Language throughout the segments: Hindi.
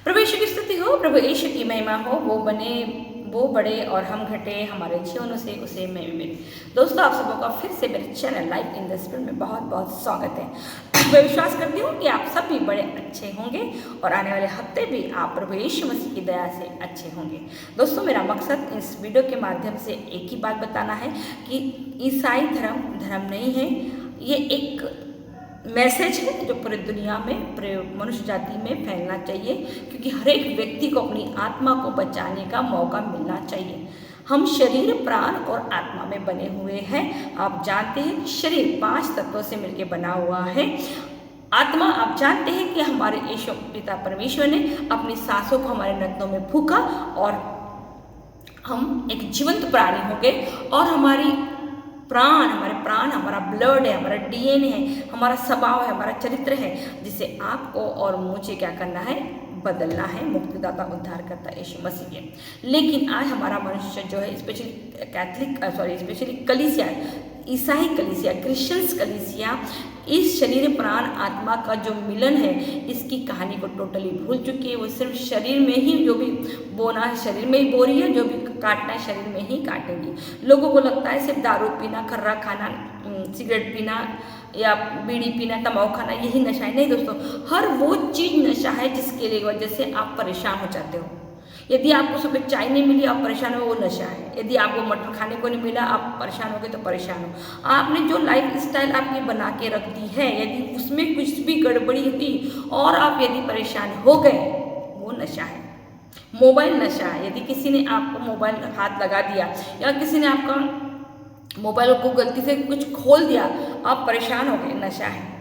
प्रभु यीशु की स्तुति हो, प्रभु यीशु की महिमा हो। वो बड़े और हम घटे, हमारे जीवनों से उसे महिमा मिले। दोस्तों, आप सबों का फिर से मेरे channel life in the spirit में बहुत बहुत स्वागत है। मैं विश्वास करती हूँ कि आप सब भी बड़े अच्छे होंगे और आने वाले हफ्ते भी आप प्रभु यीशु मसीह की दया से अच्छे होंगे। दोस्तों, मेरा मकसद इस वीडियो के माध्यम से एक ही बात बताना है कि ईसाई धर्म नहीं है। ये एक मैसेज है जो पूरी दुनिया में, पूरे मनुष्य जाति में फैलना चाहिए, क्योंकि हर एक व्यक्ति को अपनी आत्मा को बचाने का मौका मिलना चाहिए। हम शरीर, प्राण और आत्मा में बने हुए हैं। आप जानते हैं कि शरीर 5 तत्वों से मिलकर बना हुआ है। आत्मा, आप जानते हैं कि हमारे ईश्वर पिता परमेश्वर ने अपनी सांसों को हमारे नथनों में फूंका और हम एक जीवंत प्राणी हो गए। और हमारे प्राण हमारा ब्लड है, हमारा डीएनए है, हमारा स्वभाव है, हमारा चरित्र है, जिसे आपको और मुझे क्या करना है, बदलना है। मुक्तिदाता उद्धारकर्ता यीशु मसीह है। लेकिन आज हमारा मनुष्य जो है, स्पेशली कलीसिया, ईसाई कलीसिया, क्रिश्चियंस कलीसिया, इस शरीर प्राण आत्मा का जो मिलन है, इसकी कहानी को टोटली भूल चुकी है। वो सिर्फ शरीर में ही जो भी बोना है शरीर में ही बो रही है, जो भी काटना है शरीर में ही काटेंगी। लोगों को लगता है सिर्फ दारू पीना, खर्रा खाना, सिगरेट पीना या बीड़ी पीना, तम्बाकू खाना यही नशा है। नहीं दोस्तों, हर वो चीज़ नशा है जिसके लिए वजह से आप परेशान हो जाते हो। यदि आपको सुबह चाय नहीं मिली, आप परेशान हो, वो नशा है। यदि आपको मटर खाने को नहीं मिला, आप परेशान हो गए, तो परेशान हो। आपने जो लाइफ स्टाइल आपकी बना के रख दी है, यदि उसमें कुछ भी गड़बड़ी हुई और आप यदि परेशान हो गए, वो नशा है। मोबाइल नशा है। यदि किसी ने आपको मोबाइल हाथ लगा दिया या किसी ने आपका मोबाइल को गलती से कुछ खोल दिया, आप परेशान हो गए, नशा है।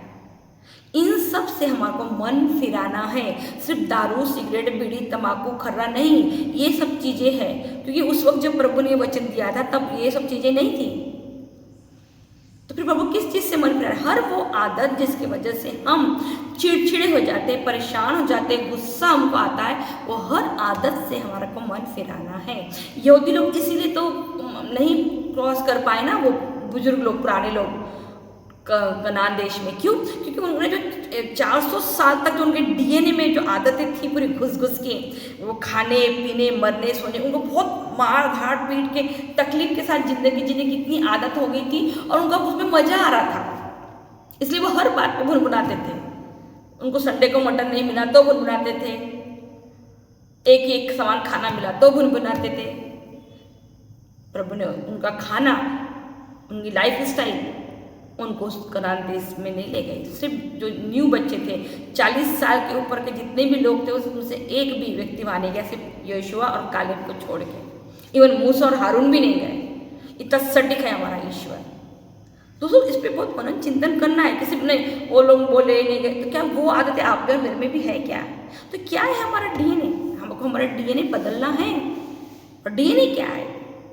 इन सब से हमारे को मन फिराना है। सिर्फ दारू, सिगरेट, बीड़ी, तम्बाकू, खर्रा नहीं, ये सब चीज़ें हैं। क्योंकि उस वक्त जब प्रभु ने वचन दिया था, तब ये सब चीज़ें नहीं थी। तो फिर प्रभु किस चीज़ से मन फिरा? हर वो आदत जिसकी वजह से हम चिड़चिड़े हो जाते हैं, परेशान हो जाते हैं, गुस्सा हमको आता है, वो हर आदत से हमारे को मन फिराना है। यहूदी लोग इसीलिए तो नहीं क्रॉस कर पाए ना, वो बुजुर्ग लोग, पुराने लोग कनान देश में। क्यों? क्योंकि उन्होंने जो 400 साल तक जो उनके डीएनए में जो आदतें थी पूरी घुस के, वो खाने पीने, मरने, सोने, उनको बहुत मार धाड़ पीट के तकलीफ के साथ जिंदगी जीने की इतनी आदत हो गई थी और उनका उसमें मजा आ रहा था। इसलिए वो हर बात पे भुनभुनाते थे। उनको संडे को मटन नहीं मिला तो भुनभुनाते थे, एक सामान खाना मिला तो भुनभुनाते थे। प्रभु ने उनका खाना, उनकी लाइफ स्टाइल उनको कनान देश में नहीं ले गए। सिर्फ जो न्यू बच्चे थे, 40 साल के ऊपर के जितने भी लोग थे, उसमें से एक भी व्यक्ति वहाँ नहीं गया, सिर्फ यहोशुआ और कालेब को छोड़ के। इवन मूसा और हारून भी नहीं गए। इतना सटीक है हमारा ईश्वर। दोस्तों, इस पर बहुत मनन चिंतन करना है। किसी नहीं, वो लोग बोले नहीं गए, तो क्या वो आदतें आप मेरे में भी है क्या? तो क्या है हमारा डीएनए? हमको हमारा डीएनए बदलना है। और डीएनए क्या है?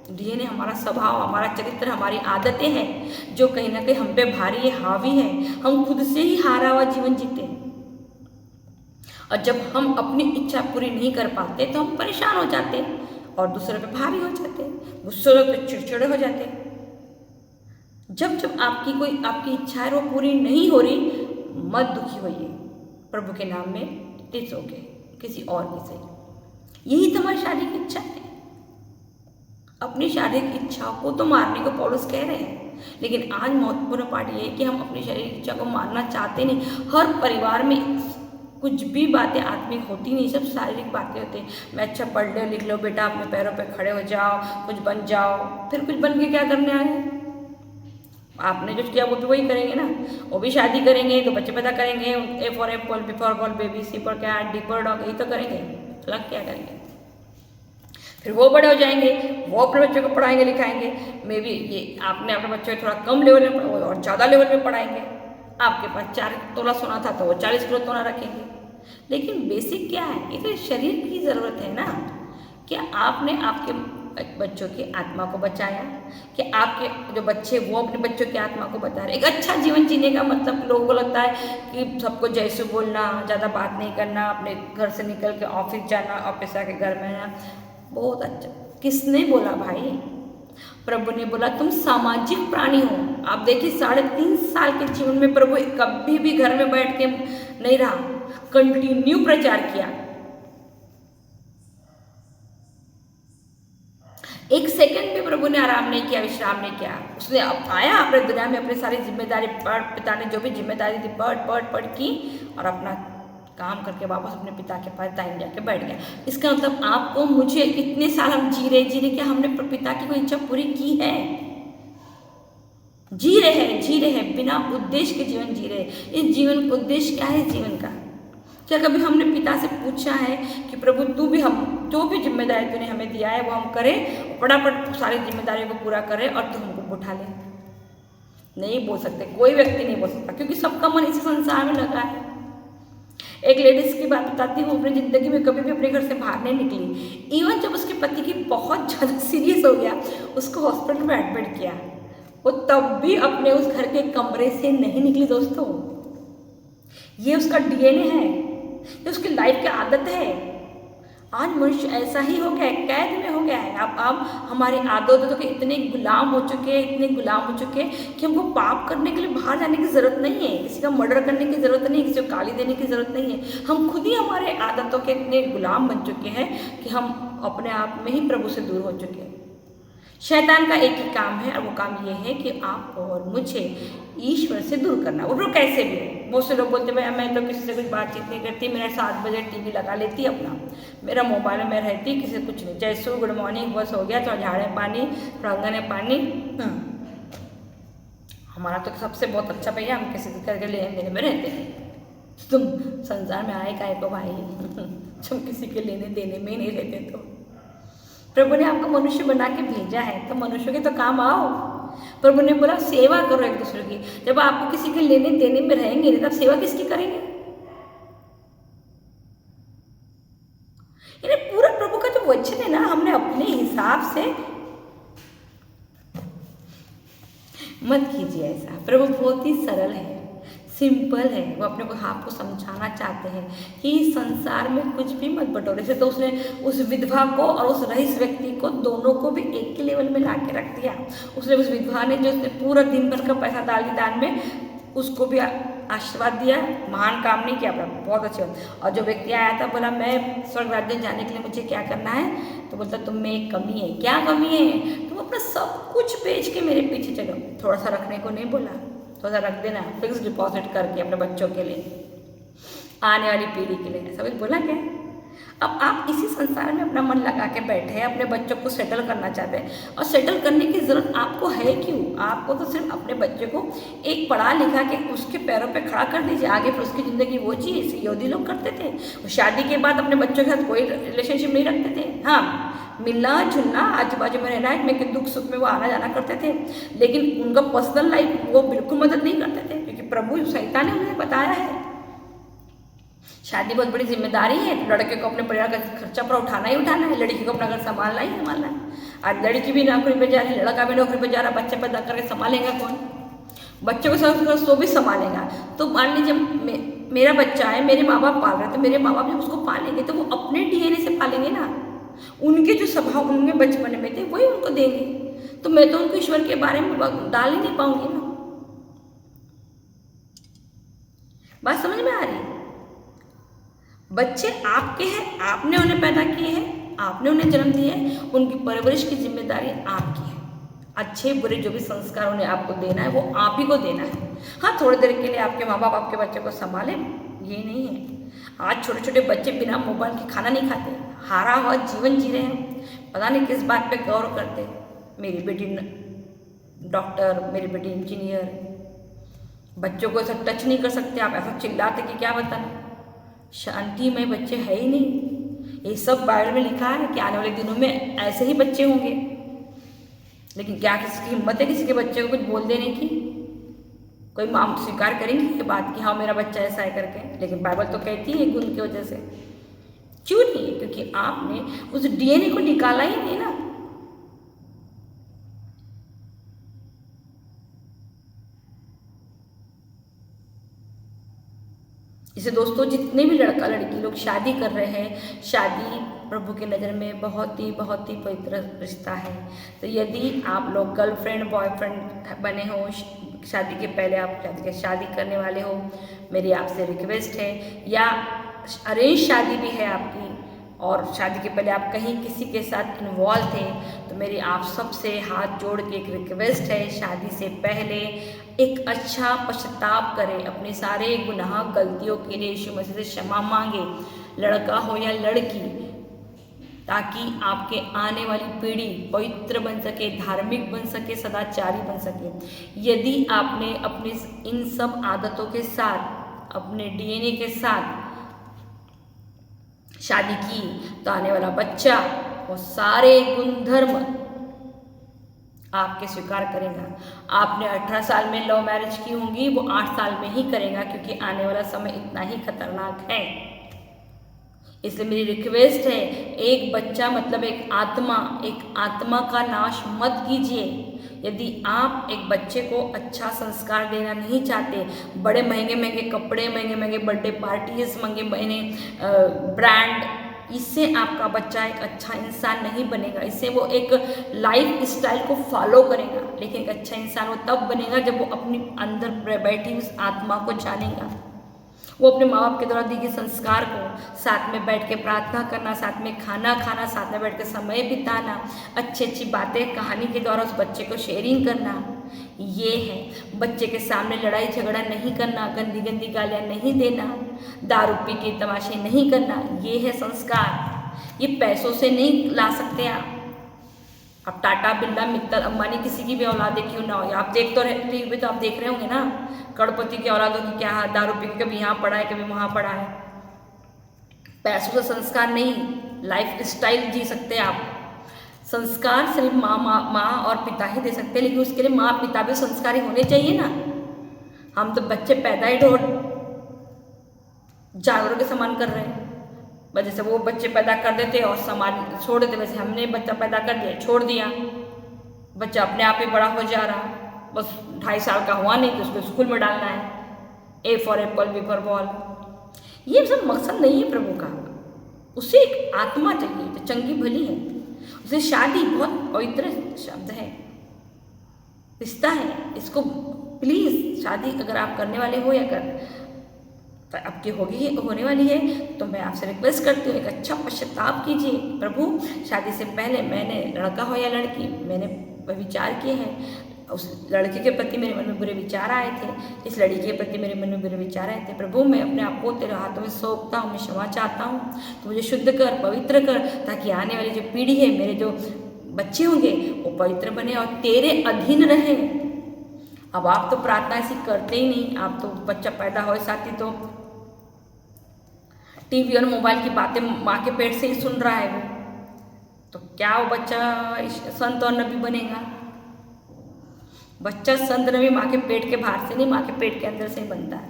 डीएनए हमारा स्वभाव, हमारा चरित्र, हमारी आदतें हैं जो कहीं ना कहीं हम पे भारी हावी है। हम खुद से ही हारा हुआ जीवन जीते हैं और जब हम अपनी इच्छा पूरी नहीं कर पाते तो हम परेशान हो जाते हैं और दूसरे पे भारी हो जाते हैं, गुस्से होते, चिड़चिड़े हो जाते हैं। जब आपकी इच्छा है वो पूरी नहीं हो रही, मत दुखी होइए। प्रभु के नाम में टिप्स हो गए, किसी और की सही। यही तो हमारी शारीरिक इच्छा है। अपनी शारीरिक इच्छाओं को तो मारने को पौलुस कह रहे हैं, लेकिन आज महत्वपूर्ण पार्ट ये है कि हम अपनी शारीरिक इच्छा को मारना चाहते नहीं। हर परिवार में कुछ भी बातें आत्मिक होती नहीं, सब शारीरिक बातें होती हैं। मैं अच्छा पढ़ लो, लिख लो बेटा, अपने पैरों पे खड़े हो जाओ, कुछ बन जाओ। फिर कुछ बन के क्या करने आए? आपने जो किया वो भी वही करेंगे ना। वो भी शादी करेंगे तो बच्चे पैदा करेंगे, A for apple, B for ball, baby, C for cat, D for dog, यही तो करेंगे। अलग क्या करेंगे? फिर वो बड़े हो जाएंगे, वो अपने बच्चों को पढ़ाएंगे लिखाएंगे। मे बी ये आपने अपने बच्चों को थोड़ा कम लेवल में पढ़ाओ और ज़्यादा लेवल में पढ़ाएंगे। आपके पास 4 तोला सोना था तो वो 40 किलो सोना रखेंगे। लेकिन बेसिक क्या है? ये तो शरीर की ज़रूरत है ना। क्या आपने आपके बच्चों की आत्मा को बचाया? कि आपके जो बच्चे वो अपने बच्चों की आत्मा को बचा रहे? एक अच्छा जीवन जीने का मतलब लोगों को लगता है कि सबको जैसे बोलना, ज़्यादा बात नहीं करना, अपने घर से निकल के ऑफिस जाना, ऑफिस आके घर में आना। बहुत अच्छा। किसने बोला भाई? प्रभु ने बोला तुम सामाजिक प्राणी हो। आप देखिए 3.5 साल के जीवन में प्रभु कभी भी घर में बैठ के नहीं रहा, कंटिन्यू प्रचार किया। एक सेकंड भी प्रभु ने आराम नहीं किया, विश्राम नहीं किया। उसने आया अपने दुनिया में, अपनी सारी जिम्मेदारी पिता ने जो भी जिम्मेदारी थी पढ़ की और अपना काम करके वापस अपने पिता के पास टाइम जाके बैठ गया। इसका मतलब आपको मुझे इतने साल हम जी रहे क्या हमने पिता की कोई इच्छा पूरी की है? जी रहे हैं बिना उद्देश्य के जीवन जी रहे। इस जीवन का उद्देश्य क्या है? इस जीवन का क्या कभी हमने पिता से पूछा है कि प्रभु तू भी हम जो भी जिम्मेदारी तूने हमें दिया है वो हम करें, फटाफट सारी जिम्मेदारियों को पूरा करें और तू हमको उठा ले? नहीं बोल सकते, कोई व्यक्ति नहीं बोल सकता, क्योंकि सबका मन इसी संसार में लगा है। एक लेडीज की बात बताती हूँ, अपनी जिंदगी में कभी भी अपने घर से बाहर नहीं निकली। इवन जब उसके पति की बहुत ज़्यादा सीरियस हो गया, उसको हॉस्पिटल में एडमिट किया, वो तब भी अपने उस घर के कमरे से नहीं निकली। दोस्तों, ये उसका डीएनए है, ये उसकी लाइफ की आदत है। आज मनुष्य ऐसा ही हो गया है, कैद में हो गया है। अब हमारी आदतों के इतने गुलाम हो चुके हैं कि हमको पाप करने के लिए बाहर जाने की ज़रूरत नहीं है, किसी का मर्डर करने की ज़रूरत नहीं है, किसी को गाली देने की ज़रूरत नहीं है। हम खुद ही हमारे आदतों के इतने गुलाम बन चुके हैं कि हम अपने आप में ही प्रभु से दूर हो चुके हैं। शैतान का एक ही काम है, और वो काम ये है कि आपको और मुझे ईश्वर से दूर करना। वो कैसे भी हो। बहुत से लोग बोलते हैं भाई मैं तो किसी से कुछ बातचीत नहीं करती, मेरा 7 बजे टीवी लगा लेती अपना, मेरा मोबाइल में रहती, किसी से कुछ नहीं, जैसे गुड मॉर्निंग बस हो गया, थोड़ा झाड़े पानी, थोड़ा आंगन में पानी। हमारा तो सबसे बहुत अच्छा भैया, हम किसी करके लेने देने में रहते हैं। तुम संसार में आए काहे को भाई? तुम किसी के लेने देने में ही नहीं रहते। तो प्रभु ने आपको मनुष्य बना के भेजा है, तो मनुष्य के तो काम आओ। प्रभु ने बोला सेवा करो एक दूसरे की। जब आपको किसी के लेने देने में रहेंगे नहीं, तब सेवा किसकी करेंगे? यानी पूरा प्रभु का जो वचन है ना, हमने अपने हिसाब से मत कीजिए ऐसा। प्रभु बहुत ही सरल है, सिंपल है। वो अपने को आपको समझाना चाहते हैं कि इस संसार में कुछ भी मत बटोरे से। तो उसने उस विधवा को और उस रईस व्यक्ति को दोनों को भी एक के लेवल में ला के रख दिया। उसने उस विधवा ने जो उसने पूरा दिन भर का पैसा डाल दिया दान में, उसको भी आशीर्वाद दिया, महान काम नहीं किया, बहुत अच्छे। और जो व्यक्ति आया था बोला मैं स्वर्ग राज्य जाने के लिए मुझे क्या करना है? तो बोलता तुम में एक कमी है। क्या कमी है? तुम अपना सब कुछ बेच के मेरे पीछे चलो। थोड़ा सा रखने को नहीं बोला, थोड़ा सा रख देना फिक्स डिपॉजिट करके अपने बच्चों के लिए, आने वाली पीढ़ी के लिए। ऐसा कुछ बोला क्या? अब आप इसी संसार में अपना मन लगा के बैठे हैं, अपने बच्चों को सेटल करना चाहते हैं। और सेटल करने की ज़रूरत आपको है क्यों? आपको तो सिर्फ अपने बच्चे को एक पढ़ा लिखा के उसके पैरों पे खड़ा कर दीजिए, आगे फिर उसकी ज़िंदगी वो चीज़ यहूदी लोग करते थे। वो शादी के बाद अपने बच्चों के साथ कोई रिलेशनशिप नहीं रखते थे। हाँ, मिलना जुलना आजू बाजू में रहना, एक में दुख सुख में वो आना जाना करते थे, लेकिन उनका पर्सनल लाइफ वो बिल्कुल मदद नहीं करते थे, क्योंकि प्रभु शैतान ने उन्हें बताया है शादी बहुत बड़ी जिम्मेदारी है। लड़के को अपने परिवार का खर्चा पर उठाना ही उठाना है, लड़की को अपना घर संभालना ही संभालना है। आज लड़की भी नौकरी पे जा रही, लड़का भी नौकरी पे जा रहा, बच्चे पैदा करके संभालेगा कौन? बच्चे को सब तो भी संभालेगा। तो मान लीजिए मेरा बच्चा है, मेरे माँ बाप पाल रहे, तो मेरे माँ बाप जब उसको पालेंगे तो वो अपने डीएनए से पालेंगे ना। उनके जो स्वभाव उनमें बचपन में थे वही उनको देंगे। तो मैं तो उनको ईश्वर के बारे में डाल ही नहीं पाऊंगी ना। बात समझ में आ रही है? बच्चे आपके हैं, आपने उन्हें पैदा किए हैं, आपने उन्हें जन्म दिया है, उनकी परवरिश की जिम्मेदारी आपकी है। अच्छे बुरे जो भी संस्कार उन्हें आपको देना है वो आप ही को देना है। हाँ, थोड़ी देर के लिए आपके माँ बाप आपके बच्चे को संभालें, ये नहीं है। आज छोटे छोटे बच्चे बिना मोबाइल के खाना नहीं खाते, हारा हुआ जीवन जी रहे हैं, पता नहीं किस बात पे गौर करते। मेरी बेटी डॉक्टर, मेरी बेटी इंजीनियर, बच्चों को ऐसा टच नहीं कर सकते आप, ऐसा चिल्लाते कि क्या बताना। शांति में बच्चे है ही नहीं। ये सब बाइबल में लिखा है कि आने वाले दिनों में ऐसे ही बच्चे होंगे। लेकिन क्या किसी की हिम्मत है किसी के बच्चे को कुछ बोल देने की? कोई माँ स्वीकार करेंगे ये बात कि हाँ मेरा बच्चा ऐसा है करके? लेकिन बाइबल तो कहती है गुण की वजह से। क्यों नहीं? क्योंकि आपने उस डीएनए को निकाला ही नहीं ना। इसे दोस्तों, जितने भी लड़का लड़की लोग शादी कर रहे हैं, शादी प्रभु की नज़र में बहुत ही पवित्र रिश्ता है। तो यदि आप लोग गर्लफ्रेंड बॉयफ्रेंड बने हो, शादी के पहले आप शादी करने वाले हो, मेरी आपसे रिक्वेस्ट है, या अरेंज शादी भी है आपकी और शादी के पहले आप कहीं किसी के साथ इन्वॉल्व थे, तो मेरी आप सबसे हाथ जोड़ के एक रिक्वेस्ट है, शादी से पहले एक अच्छा पश्चाताप करें, अपने सारे गुनाह गलतियों के लिए यीशु मसीह से क्षमा मांगे, लड़का हो या लड़की, ताकि आपके आने वाली पीढ़ी पवित्र बन सके, धार्मिक बन सके, सदाचारी बन सके। यदि आपने अपने इन सब आदतों के साथ, अपने डीएनए के साथ शादी की, तो आने वाला बच्चा वो सारे गुणधर्म आपके स्वीकार करेगा। आपने 18 साल में लव मैरिज की होंगी, वो 8 साल में ही करेगा, क्योंकि आने वाला समय इतना ही खतरनाक है। इसलिए मेरी रिक्वेस्ट है, एक बच्चा मतलब एक आत्मा का नाश मत कीजिए। यदि आप एक बच्चे को अच्छा संस्कार देना नहीं चाहते, बड़े महंगे महंगे कपड़े, महंगे महंगे बर्थडे पार्टीज, महंगे महंगे ब्रांड, इससे आपका बच्चा एक अच्छा इंसान नहीं बनेगा। इससे वो एक लाइफ स्टाइल को फॉलो करेगा, लेकिन एक अच्छा इंसान वो तब बनेगा जब वो अपनी अंदर बैठी उस आत्मा को जानेगा। वो अपने माँ बाप के द्वारा दिए गए संस्कार को, साथ में बैठ के प्रार्थना करना, साथ में खाना खाना, साथ में बैठ के समय बिताना, अच्छी अच्छी बातें कहानी के द्वारा उस बच्चे को शेयरिंग करना, ये है। बच्चे के सामने लड़ाई झगड़ा नहीं करना, गंदी गंदी गालियाँ नहीं देना, दारू पी के तमाशे नहीं करना, ये है संस्कार। ये पैसों से नहीं ला सकते आप टाटा बिरला मित्तल अंबानी किसी की भी औलादे क्यों ना हो, आप देख तो टीवी तो आप देख रहे होंगे ना, करोड़पति की औलादों की क्या हाल, दारू पी के कभी यहाँ पड़ा है कभी वहाँ पड़ा है। पैसों से संस्कार नहीं, लाइफ स्टाइल जी सकते हैं आप। संस्कार सिर्फ माँ और पिता ही दे सकते हैं, लेकिन उसके लिए माँ पिता भी संस्कारी होने चाहिए ना। हम तो बच्चे पैदा ही जानवरों के समान कर रहे हैं। जैसे वो बच्चे पैदा कर देते और समाज छोड़ देते, वैसे हमने बच्चा पैदा कर दिया, छोड़ दिया, बच्चा अपने आप ही बड़ा हो जा रहा, बस 2.5 साल का हुआ नहीं तो उसको स्कूल में डालना है, A for apple, B for ball. ये सब मकसद नहीं है प्रभु का। उसे एक आत्मा चाहिए जो चंगी भली है। उसे शादी बहुत पवित्र शब्द है, रिश्ता है। इसको प्लीज़, शादी अगर आप करने वाले हो या आपकी होने वाली है, तो मैं आपसे रिक्वेस्ट करती हूँ, एक अच्छा पश्चाताप कीजिए। प्रभु, शादी से पहले मैंने, लड़का हो या लड़की, मैंने विचार किए हैं, उस लड़के के प्रति मेरे मन में बुरे विचार आए थे, इस लड़की के प्रति मेरे मन में बुरे विचार आए थे। प्रभु, मैं अपने आप को तेरे हाथों में सौंपता हूँ, मैं क्षमा चाहता हूँ, तो मुझे शुद्ध कर, पवित्र कर, ताकि आने वाली जो पीढ़ी है, मेरे जो बच्चे होंगे वो पवित्र बने और तेरे अधीन रहे। अब आप तो प्रार्थना ऐसी करते ही नहीं, आप तो बच्चा पैदा हो साथ ही तो टीवी और मोबाइल की बातें माँ के पेट से ही सुन रहा है वो, तो क्या वो बच्चा संत और नबी बनेगा? बच्चा संत नबी माँ के पेट के बाहर से नहीं, माँ के पेट के अंदर से ही बनता है।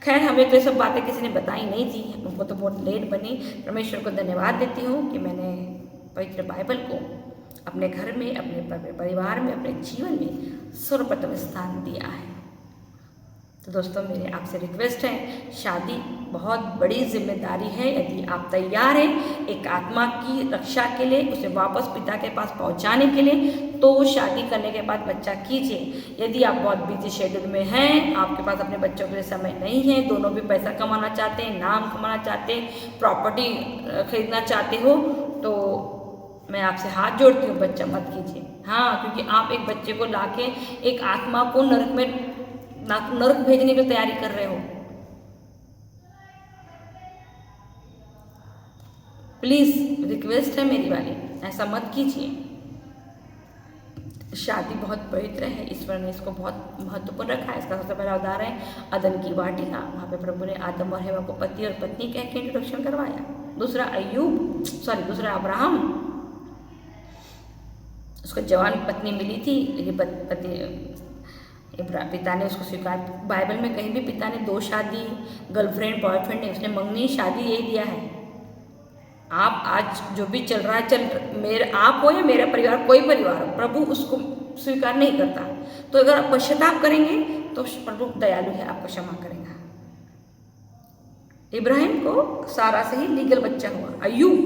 खैर, हमें तो ये सब बातें किसी ने बताई नहीं थी, उनको तो बहुत लेट बनी। परमेश्वर को धन्यवाद देती हूँ कि मैंने पवित्र बाइबल को अपने घर में, अपने परिवार में, अपने जीवन में सर्वप्रथम स्थान दिया है। तो दोस्तों, मेरे आपसे रिक्वेस्ट है, शादी बहुत बड़ी जिम्मेदारी है। यदि आप तैयार हैं एक आत्मा की रक्षा के लिए, उसे वापस पिता के पास पहुंचाने के लिए, तो शादी करने के बाद बच्चा कीजिए। यदि आप बहुत बिजी शेड्यूल में हैं, आपके पास अपने बच्चों के लिए समय नहीं है, दोनों भी पैसा कमाना चाहते हैं, नाम कमाना चाहते हैं, प्रॉपर्टी खरीदना चाहते हो, तो मैं आपसे हाथ जोड़ती हूँ, बच्चा मत कीजिए। हाँ, क्योंकि आप एक बच्चे को लाके एक आत्मा को नरक भेजने की तैयारी कर रहे हो। प्लीज रिक्वेस्ट है मेरी वाली, ऐसा मत कीजिए। शादी बहुत पवित्र है, ईश्वर ने इसको बहुत महत्वपूर्ण रखा है। इसका सबसे पहला उदाहरण है अदन की वाटिका, वहाँ पे प्रभु ने आदम और हेवा को पति और पत्नी कह के इंट्रोडक्शन करवाया। दूसरा अब्राहम, उसको जवान पत्नी मिली थी, लेकिन पिता ने उसको स्वीकार। बाइबल में कहीं भी पिता ने 2 शादी, गर्लफ्रेंड बॉयफ्रेंड नहीं, उसने मंगनी शादी यही दिया है। आप आज जो भी चल रहा है, आप हो या मेरा परिवार, कोई परिवार हो, प्रभु उसको स्वीकार नहीं करता। तो अगर आप पश्चाताप करेंगे तो प्रभु दयालु है, आपको क्षमा करेगा। इब्राहिम को सारा से ही लीगल बच्चा हुआ। अय्यूब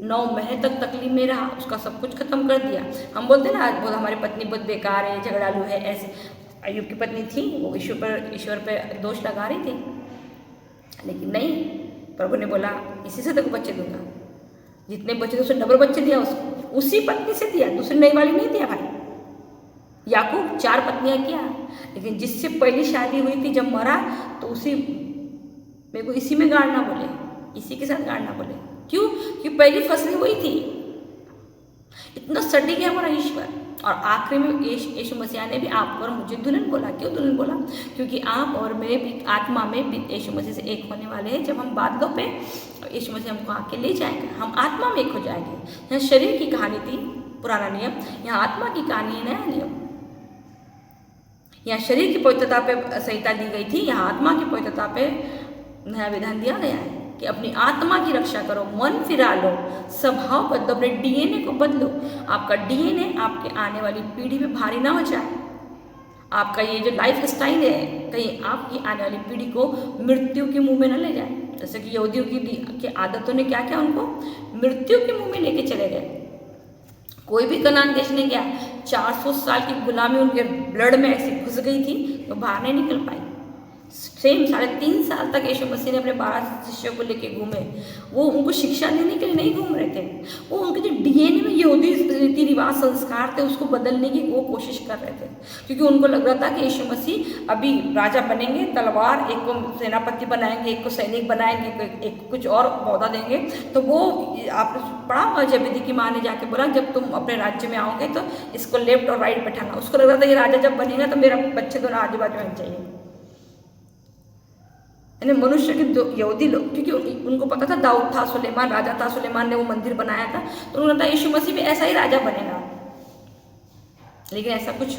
9 महीने तक तकलीफ में रहा, उसका सब कुछ खत्म कर दिया। हम बोलते ना, आज हमारी पत्नी बहुत बेकार है, झगड़ालू है, ऐसे। अय्यूब की पत्नी थी, वो ईश्वर पर दोष लगा रही थी, लेकिन नहीं, प्रभु ने बोला इसी से तेको बच्चे दूंगा, जितने बच्चे थे उससे डबल बच्चे दिया उसको, उसी पत्नी से दिया, दूसरी नई वाली नहीं दिया भाई। याकूब 4 पत्नियां किया, लेकिन जिससे पहली शादी हुई थी जब मरा तो उसी मेरे को इसी में गाड़ना बोले, इसी के साथ गाड़ना बोले। क्यों? कि पहली फसली हुई थी। इतना सटीक है हमारा ईश्वर। और आखिरी में यीशु मसीह ने भी आपको और मुझे दुल्हन बोला। क्यों दुल्हन बोला? क्योंकि आप और मैं भी आत्मा में भी यीशु मसीह से एक होने वाले हैं। जब हम बादलों पे यीशु मसीह हमको आके ले जाएंगे, हम आत्मा में एक हो जाएंगे। यहाँ शरीर की कहानी थी पुराना नियम, यहाँ आत्मा की कहानी है नया नियम। यहाँ शरीर की पवित्रता पे संहिता दी गई थी, यहाँ आत्मा की पवित्रता पे नया विधान दिया गया है कि अपनी आत्मा की रक्षा करो, मन फिरा लो, स्वभाव बदलो, अपने डीएनए को बदलो। आपका डीएनए आपके आने वाली पीढ़ी पे भारी ना हो जाए। आपका ये जो लाइफ स्टाइल है कहीं आपकी आने वाली पीढ़ी को मृत्यु के मुंह में न ले जाए। जैसे कि यहूदियों की आदतों ने क्या किया, उनको मृत्यु के मुंह में लेके चले गए। कोई भी कनान देश नहीं गया, 400 साल की गुलामी उनके ब्लड में ऐसी घुस गई थी तो बाहर नहीं निकल पाई। सेम 3.5 साल तक यीशु मसीह ने अपने 12 शिष्यों को लेके घूमे। वो उनको शिक्षा देने के लिए नहीं घूम रहे थे, वो उनके जो डीएनए में यहूदी रीति रिवाज संस्कार थे उसको बदलने की वो कोशिश कर रहे थे। क्योंकि उनको लग रहा था कि यीशु मसीह अभी राजा बनेंगे, तलवार, एक को सेनापति बनाएंगे, एक को सैनिक बनाएंगे, एक को कुछ और पौधा देंगे। तो वो आपने पढ़ा होगा जबेदी की माँ ने जाके बोला जब तुम अपने राज्य में आओगे तो इसको लेफ्ट और राइट बैठाना। उसको लग रहा था ये राजा जब बनेगा तो मेरा बच्चे दोनों आजू बाजू में चाहिए। यानी मनुष्य के यहूदी लोग, क्योंकि उनको पता था दाऊद था, सुलेमान राजा था, सुलेमान ने वो मंदिर बनाया था, तो उन्होंने कहा यीशु मसीह भी ऐसा ही राजा बनेगा। लेकिन ऐसा कुछ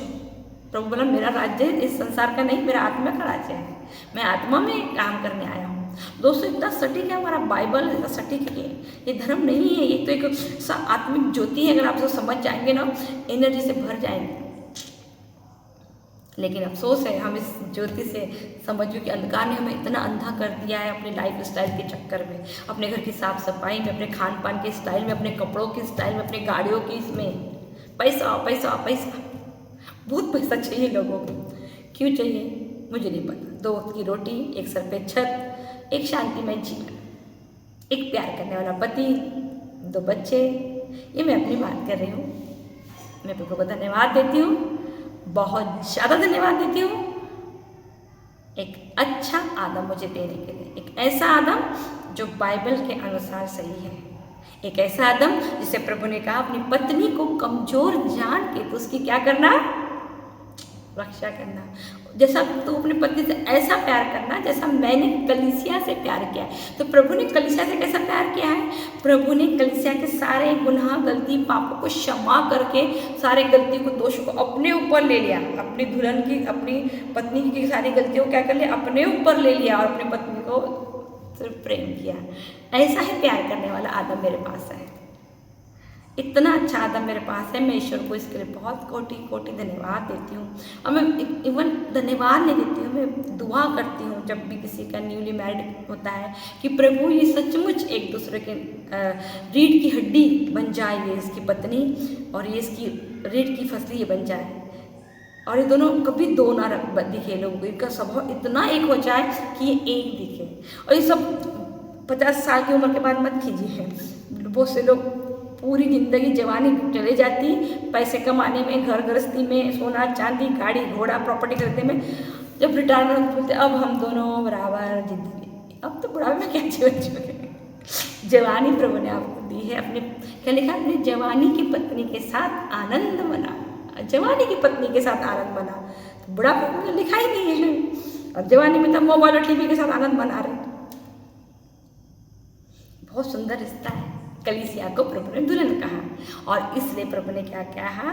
प्रभु बोला मेरा राज्य इस संसार का नहीं, मेरा आत्मा का राज्य है, मैं आत्मा में काम करने आया हूँ। दोस्तों इतना सटीक है हमारा बाइबल, इतना सटीक है, ये धर्म नहीं है, ये तो एक आत्मिक ज्योति है। अगर आप इसको समझ जाएंगे ना, एनर्जी से भर जाएंगे। लेकिन अफसोस है हम इस ज्योति से समझिए कि अंधकार ने हमें इतना अंधा कर दिया है अपने लाइफ स्टाइल के चक्कर में, अपने घर की साफ सफाई में, अपने खान पान के स्टाइल में, अपने कपड़ों के स्टाइल में, अपने गाड़ियों की इसमें। पैसा पैसा पैसा, बहुत पैसा चाहिए लोगों को। क्यों चाहिए मुझे नहीं पता। 2 वक्त की रोटी, एक सर पे छत, एक शांतिमय जीवन, एक प्यार करने वाला पति, 2 बच्चे, ये मैं अपनी बात कर रही हूँ। मैं प्रभु को धन्यवाद देती हूँ, बहुत ज़्यादा धन्यवाद देती हूँ एक अच्छा आदम मुझे देने के लिए। एक ऐसा आदम जो बाइबल के अनुसार सही है, एक ऐसा आदम जिसे प्रभु ने कहा अपनी पत्नी को कमजोर जान के तो उसकी क्या करना, रक्षा करना। जैसा तू अपनी पत्नी से ऐसा प्यार करना जैसा मैंने कलीसिया से प्यार किया है। तो प्रभु ने कलीसिया से कैसा प्यार किया है? प्रभु ने कलीसिया के सारे गुनाह, गलती, पापों को क्षमा करके सारे गलती को, दोष को अपने ऊपर ले लिया। अपनी दुल्हन की, अपनी पत्नी की सारी गलतियों को क्या कर लिया, अपने ऊपर ले लिया और अपनी पत्नी को सिर्फ प्रेम किया। ऐसा ही प्यार करने वाला आदम मेरे पास है, इतना अच्छा आदम मेरे पास है। मैं ईश्वर को इसके लिए बहुत कोटि कोटि धन्यवाद देती हूँ। और मैं इवन धन्यवाद नहीं देती हूँ, मैं दुआ करती हूँ जब भी किसी का न्यूली मैरिड होता है कि प्रभु ये सचमुच एक दूसरे के रीढ़ की हड्डी बन जाए, ये इसकी पत्नी और ये इसकी रीढ़ की फसली ये बन जाए, और ये दोनों कभी 2 ना दिखे लोगों को, इनका स्वभाव इतना एक हो जाए कि ये एक दिखे। और ये सब 50 साल की उम्र के बाद मत कीजिए। बहुत से लोग पूरी जिंदगी जवानी चले जाती पैसे कमाने में, घर गृहस्थी में, सोना चांदी, गाड़ी घोड़ा, प्रॉपर्टी खरीदने में। जब रिटायरमेंट बोलते अब हम दोनों बराबर जिंदगी, अब तो बुढ़ापे में क्या जीवन जियोगे। जवानी प्रभु ने आपको दी है, अपने क्या लिखा, अपनी जवानी की पत्नी के साथ आनंद मना। जवानी की पत्नी के साथ आनंद मना, तो बुढ़ापे में लिखा ही नहीं है। और जवानी में तो मोबाइल और टीवी के साथ आनंद मना रहे। बहुत सुंदर रिश्ता है। कलीसिया को प्रभु ने दुल्हन कहा, और इसलिए प्रभु ने क्या कहा,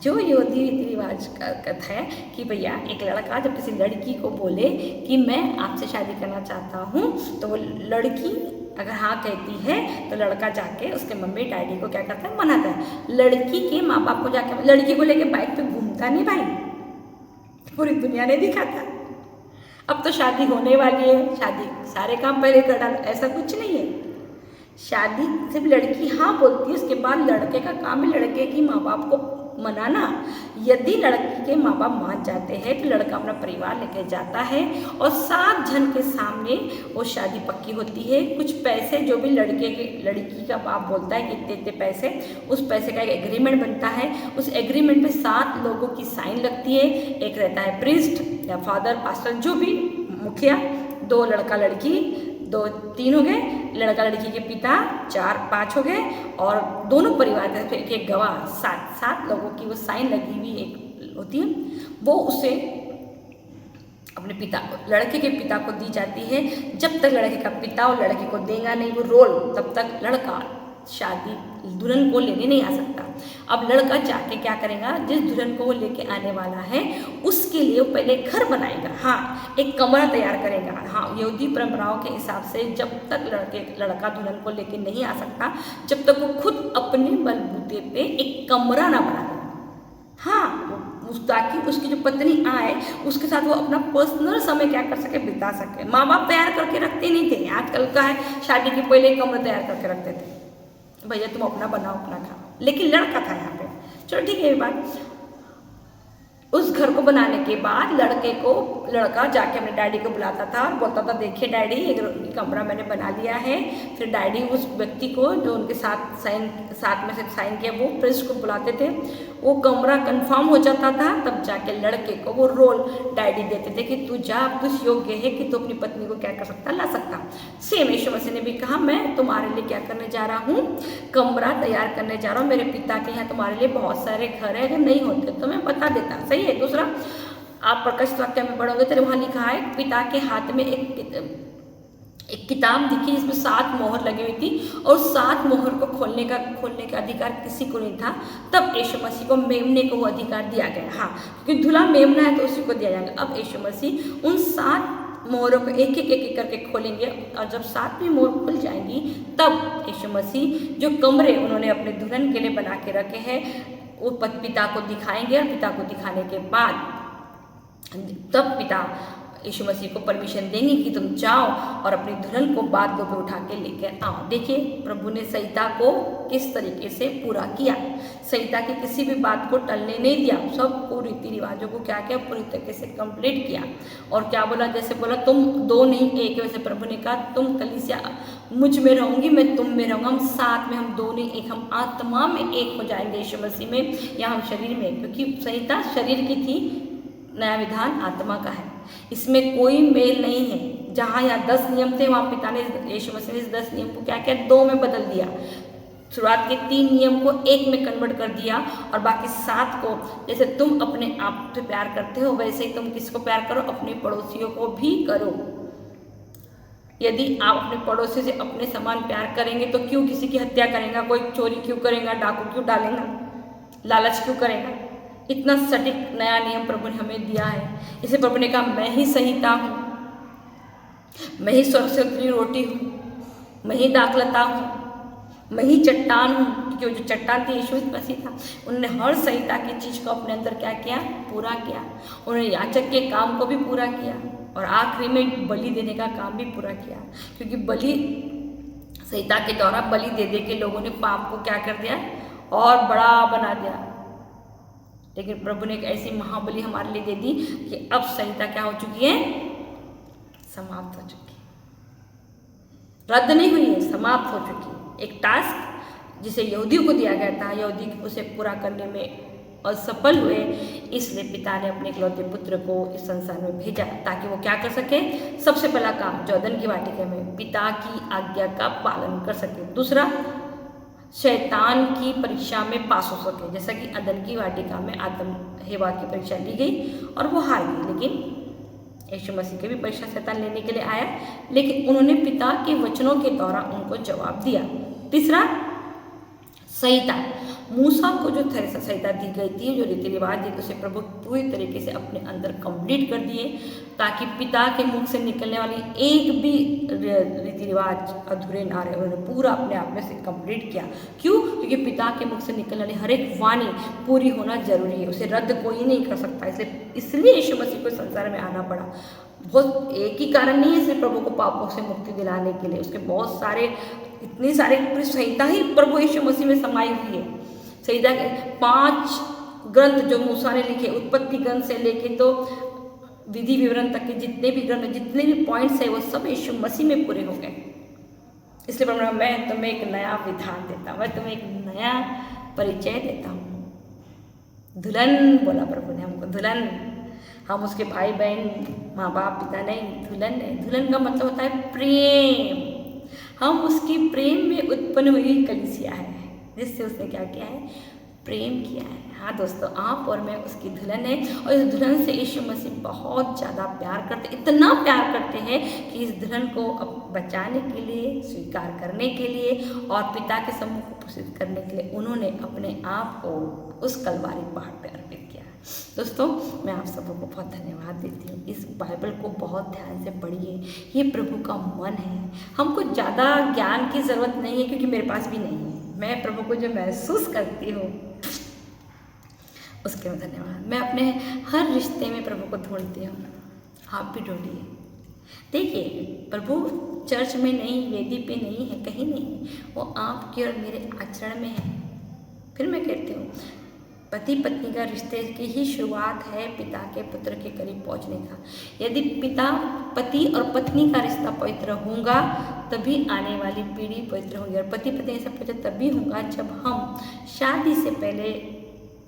जो यहूदी रीति रिवाज का कथा है कि भैया एक लड़का जब किसी लड़की को बोले कि मैं आपसे शादी करना चाहता हूँ, तो वो लड़की अगर हाँ कहती है तो लड़का जाके उसके मम्मी डैडी को क्या करता है, मनाता है। लड़की के माँ बाप को जाके, लड़की को लेके बाइक पे घूमता नहीं भाई, पूरी दुनिया ने दिखाता। अब तो शादी होने वाली है, शादी सारे काम पहले कर डालो, ऐसा कुछ नहीं है। शादी सिर्फ लड़की हाँ बोलती है, उसके बाद लड़के का काम है लड़के की माँ बाप को मनाना। यदि लड़की के माँ बाप मान जाते हैं तो लड़का अपना परिवार लेकर जाता है और 7 जन के सामने वो शादी पक्की होती है। कुछ पैसे जो भी लड़की का बाप बोलता है कि इतने इतने पैसे, उस पैसे का एक एग्रीमेंट बनता है। उस एग्रीमेंट में 7 लोगों की साइन लगती है। एक रहता है प्रिस्ट या फादर, पास्टर, जो भी मुखिया, 2 लड़का लड़की, 2-3 हो गए, लड़का लड़की के पिता 4-5 हो गए, और दोनों परिवार के तरफ एक गवाह, 7 लोगों की वो साइन लगी हुई एक होती है। वो उसे अपने पिता को, लड़के के पिता को दी जाती है। जब तक लड़के का पिता और लड़के को देगा नहीं वो रोल, तब तक लड़का शादी दुल्हन को लेने नहीं आ सकता। अब लड़का जाके क्या करेगा, जिस दुल्हन को वो लेके आने वाला है उसके लिए वो पहले घर बनाएगा, हाँ, एक कमरा तैयार करेगा। हाँ, यहूदी परंपराओं के हिसाब से जब तक लड़का दुल्हन को लेके नहीं आ सकता, जब तक वो खुद अपने बलबूते पे एक कमरा ना बना ले, हाँ, ताकि उसकी जो पत्नी आए उसके साथ वो अपना पर्सनल समय क्या कर सके, बिता सके। माँ बाप तैयार करके रखते नहीं थे, आजकल का है शादी के पहले एक कमरा तैयार करके रखते थे, भैया तुम अपना बनाओ अपना खाओ। लेकिन लड़का था यहाँ पे, चलो ठीक है ये बात। उस घर को बनाने के बाद लड़का जाके अपने डैडी को बुलाता था और बोलता था देखिए डैडी एक कमरा मैंने बना लिया है। फिर डैडी उस व्यक्ति को जो उनके साथ में से साइन किया वो प्रिस्ट को बुलाते थे। वो कमरा कंफर्म हो जाता था, तब जाके लड़के को वो रोल डैडी देते थे कि तू जा, अब तू योग्य है कि तू अपनी पत्नी को क्या कर सकता, ला सकता। सेम यीशु मसीह ने भी कहा मैं तुम्हारे लिए क्या करने जा रहा हूँ, कमरा तैयार करने जा रहा हूँ। मेरे पिता के यहाँ तुम्हारे लिए बहुत सारे घर है, अगर नहीं होते तो मैं बता देता। सही है। दूसरा, आप प्रकाशित वाक्य में पढ़ोगे तो वहाँ लिखा है पिता के हाथ में एक किताब दिखी जिसमें 7 मोहर लगी हुई थी, और 7 मोहर को खोलने का अधिकार किसी को नहीं था। तब यीशु मसीह को मेमने को वो अधिकार दिया गया। हाँ, क्योंकि दूल्हा मेमना है तो उसी को दिया जाएगा। अब यीशु मसीह उन 7 मोहरों को एक एक करके खोलेंगे, और जब 7वीं मोहर खुल जाएंगी तब यीशु मसीह जो कमरे उन्होंने अपने दुल्हन के लिए बना के रखे हैं वो पिता को दिखाएंगे, और पिता को दिखाने के बाद तब पिता यीशु मसीह को परमिशन देंगे कि तुम जाओ और अपनी दुल्हन को बादलों पे उठा के लेकर आओ। देखिए प्रभु ने संहिता को किस तरीके से पूरा किया, संहिता की किसी भी बात को टलने नहीं दिया, सब रीति रिवाजों को क्या किया, पूरी तरीके से कंप्लीट किया। और क्या बोला, जैसे बोला तुम 2 नहीं एक, वैसे प्रभु ने कहा तुम कलीसिया मुझ में रहूंगी, मैं तुम में रहूँगा, हम साथ में, हम 2 नहीं एक, हम आत्मा में एक हो जाएंगे यीशु मसीह में या हम शरीर में। क्योंकि संहिता शरीर की थी, नया विधान आत्मा का है, इसमें कोई मेल नहीं है। जहाँ यहाँ 10 नियम थे वहाँ पिता ने यीशु मसीह ने इस 10 नियम को क्या किया, 2 में बदल दिया। शुरुआत के 3 नियम को 1 में कन्वर्ट कर दिया, और बाकी 7 को, जैसे तुम अपने आप से प्यार करते हो वैसे ही तुम किसको प्यार करो, अपने पड़ोसियों को भी करो। यदि आप अपने पड़ोसी से अपने समान प्यार करेंगे तो क्यों किसी की हत्या करेगा, कोई चोरी क्यों करेगा, डाकू क्यों डालेगा, लालच क्यों करेगा। इतना सटीक नया नियम प्रभु ने हमें दिया है। इसे प्रभु ने कहा मैं ही संहिता हूँ, मैं ही स्वर्ग से उतरी रोटी हूँ, मैं ही दाखलता हूँ, मैं ही चट्टान हूँ। क्योंकि वो जो चट्टान थी यीशु मसीह था, उन्होंने हर संहिता की चीज़ को अपने अंदर क्या किया, पूरा किया। उन्होंने याचक के काम को भी पूरा किया, और आखिरी में बलि देने का काम भी पूरा किया। क्योंकि बलि संहिता के द्वारा बलि दे दे के लोगों ने पाप को क्या कर दिया, और बड़ा बना दिया। लेकिन प्रभु ने एक ऐसी महाबली हमारे लिए दे दी कि अब संहिता क्या हो चुकी है, समाप्त हो चुकी है, रद्द नहीं हुई है, समाप्त हो चुकी है। एक टास्क जिसे यहूदियों को दिया गया था, यहूदी उसे पूरा करने में असफल हुए, इसलिए पिता ने अपने इकलौते पुत्र को इस संसार में भेजा ताकि वो क्या कर सके, सबसे पहला काम जॉर्दन की वाटिका में पिता की आज्ञा का पालन कर सके। दूसरा, शैतान की परीक्षा में पास हो सके, जैसा कि अदन की वाटिका में आदम हेवा की परीक्षा ली गई और वो हार गई। लेकिन यीशु मसीह की भी परीक्षा शैतान लेने के लिए आया, लेकिन उन्होंने पिता के वचनों के द्वारा उनको जवाब दिया। तीसरा, संहिता, मूसा को जो संहिता दी गई थी, जो रीति रिवाज दी, उसे प्रभु पूरी तरीके से अपने अंदर कंप्लीट कर दिए, ताकि पिता के मुख से निकलने वाली एक भी रीति रिवाज अधूरे ना रहे। उन्होंने पूरा अपने आप में से कंप्लीट किया। क्यों? क्योंकि पिता के मुख से निकलने वाली हर एक वाणी पूरी होना जरूरी है, उसे रद्द कोई नहीं कर सकता। इसलिए यीशु मसीह को संसार में आना पड़ा। बहुत एक ही कारण नहीं है सिर्फ प्रभु को पापों से मुक्ति दिलाने के लिए, उसके बहुत सारे, इतनी सारी संहिता ही प्रभु यीशु मसीह में समाई हुई है। संहिता के 5 ग्रंथ जो मूसा ने लिखे, उत्पत्ति ग्रंथ से लेके तो विधि विवरण तक के जितने भी ग्रंथ, जितने भी पॉइंट्स है वो सब यीशु मसीह में पूरे हो गए। इसलिए प्रभु मैं तुम्हें एक नया विधान देता हूँ, मैं तुम्हें एक नया परिचय देता हूँ। दुल्हन बोला प्रभु ने हमको, दुल्हन। हम उसके भाई बहन, माँ बाप, पिता नहीं, दुल्हन है। दुल्हन का मतलब होता है प्रेम। हम उसकी प्रेम में उत्पन्न हुई कलीसिया है, जिससे उसने क्या किया है, प्रेम किया है। हाँ दोस्तों, आप और मैं उसकी दुल्हन है, और इस दुल्हन से यीशु मसीह बहुत ज़्यादा प्यार करते, इतना प्यार करते हैं कि इस दुल्हन को बचाने के लिए, स्वीकार करने के लिए और पिता के सम्मुख उपस्थित करने के लिए उन्होंने अपने आप को उस कलवारी पहाड़ पर अर्पित किया। दोस्तों, मैं आप सबको बहुत धन्यवाद देती हूँ। इस बाइबल को बहुत ध्यान से पढ़िए, ये प्रभु का मन है। हमको ज़्यादा ज्ञान की ज़रूरत नहीं है, क्योंकि मेरे पास भी नहीं है। मैं प्रभु को जो महसूस करती हूँ उसके लिए धन्यवाद। मैं अपने हर रिश्ते में प्रभु को ढूंढती हूँ, आप भी ढूंढिए। देखिए, प्रभु चर्च में नहीं, वेदी पे नहीं है, कहीं नहीं, वो आपके और मेरे आचरण में है। फिर मैं कहती हूँ, पति पत्नी का रिश्ते की ही शुरुआत है पिता के पुत्र के करीब पहुँचने का। यदि पति और पत्नी का रिश्ता पवित्र होगा, तभी आने वाली पीढ़ी पवित्र होगी। और पति पत्नी ऐसा पवित्र तभी होगा जब हम शादी से पहले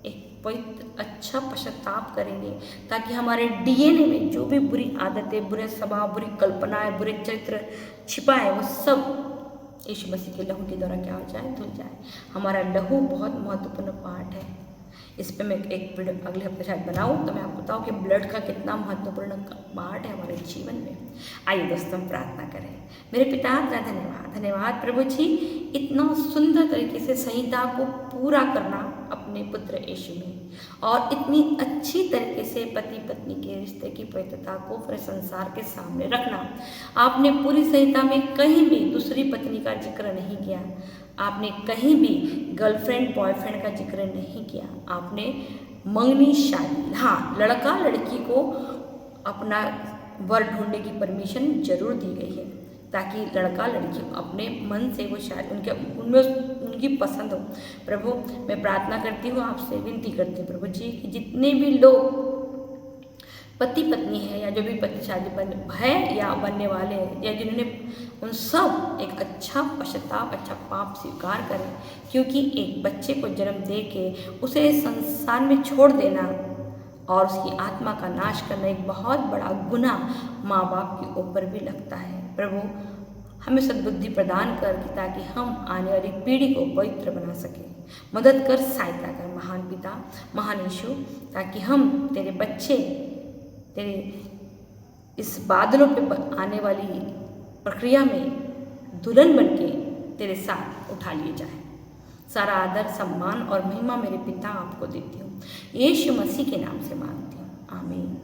एक पवित्र अच्छा पश्चाताप करेंगे, ताकि हमारे डीएनए में जो भी बुरी आदतें, बुरे स्वभाव, बुरी कल्पनाएं, बुरे चरित्र छिपा है, वो सब यीशु मसीह के लहू के द्वारा क्या हो जाए, धुल जाए। हमारा लहू बहुत महत्वपूर्ण पार्ट है। इस पर मैं एक वीडियो अगले हफ्ते शायद बनाऊँ, तो मैं आपको बताऊँ कि ब्लड का कितना महत्वपूर्ण पार्ट है हमारे जीवन में। आइए दोस्तों, हम प्रार्थना करें। मेरे पिता, का धन्यवाद प्रभु जी, इतना सुंदर तरीके से संहिता को पूरा करना अपने पुत्र यीशु में, और इतनी अच्छी तरीके से पति पत्नी के रिश्ते की पवित्रता को पूरे संसार के सामने रखना। आपने पूरी संहिता में कहीं भी दूसरी पत्नी का जिक्र नहीं किया, आपने कहीं भी गर्लफ्रेंड बॉयफ्रेंड का जिक्र नहीं किया। आपने मंगनी शादी, हाँ, लड़का लड़की को अपना वर ढूंढने की परमिशन जरूर दी गई है, ताकि लड़का लड़की अपने मन से वो शायद उनकी पसंद हो। प्रभु, मैं प्रार्थना करती हूँ, आपसे विनती करती हूँ प्रभु जी, कि जितने भी लोग पति पत्नी है, या जो भी पति शादी है या बनने वाले हैं, या जिन्होंने, उन सब एक अच्छा पश्चाताप, अच्छा पाप स्वीकार करें। क्योंकि एक बच्चे को जन्म दे के उसे संसार में छोड़ देना और उसकी आत्मा का नाश करना एक बहुत बड़ा गुनाह माँ बाप के ऊपर भी लगता है। प्रभु, हमें सद्बुद्धि प्रदान कर, ताकि हम आने वाली पीढ़ी को पवित्र बना सकें। मदद कर, सहायता कर महान पिता, महान यीशु, ताकि हम तेरे बच्चे तेरे इस बादलों पे आने वाली प्रक्रिया में दुल्हन बनके तेरे साथ उठा लिए जाए। सारा आदर, सम्मान और महिमा मेरे पिता आपको देती हूँ, यीशु मसीह के नाम से मांगती हूँ, आमीन।